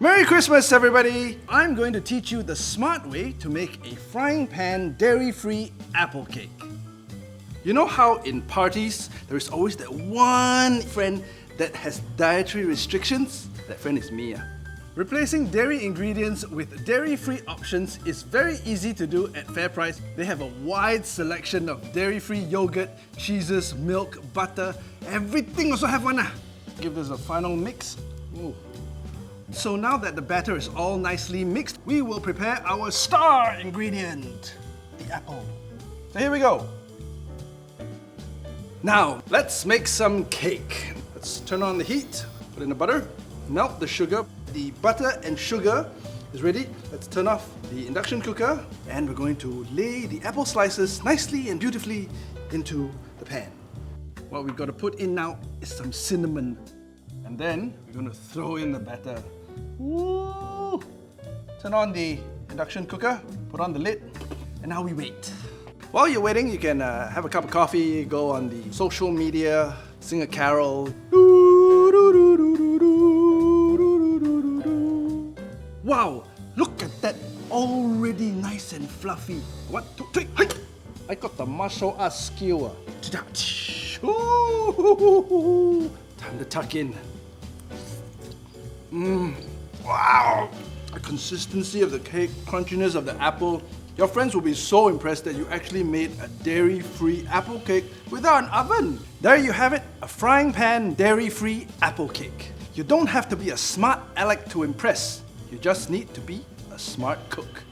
Merry Christmas, everybody! I'm going to teach you the smart way to make a frying pan dairy-free apple cake. You know how in parties, there is always that one friend that has dietary restrictions? That friend is me. Replacing dairy ingredients with dairy-free options is very easy to do at FairPrice. They have a wide selection of dairy-free yogurt, cheeses, milk, butter, everything also have one. Give this a final mix. Ooh. So now that the batter is all nicely mixed, we will prepare our star ingredient, the apple. So here we go. Now, let's make some cake. Let's turn on the heat, put in the butter, melt the sugar. The butter and sugar is ready. Let's turn off the induction cooker and we're going to lay the apple slices nicely and beautifully into the pan. What we've got to put in now is some cinnamon. And then we're going to throw in the batter. Woo! Turn on the induction cooker, put on the lid, and now we wait. While you're waiting, you can have a cup of coffee, go on the social media, sing a carol. Wow, look at that, already nice and fluffy. 1, 2, 3, hey! I got the martial arts skill. Time to tuck in. Wow! The consistency of the cake, crunchiness of the apple. Your friends will be so impressed that you actually made a dairy-free apple cake without an oven. There you have it, a frying pan dairy-free apple cake. You don't have to be a smart Alec to impress. You just need to be a smart cook.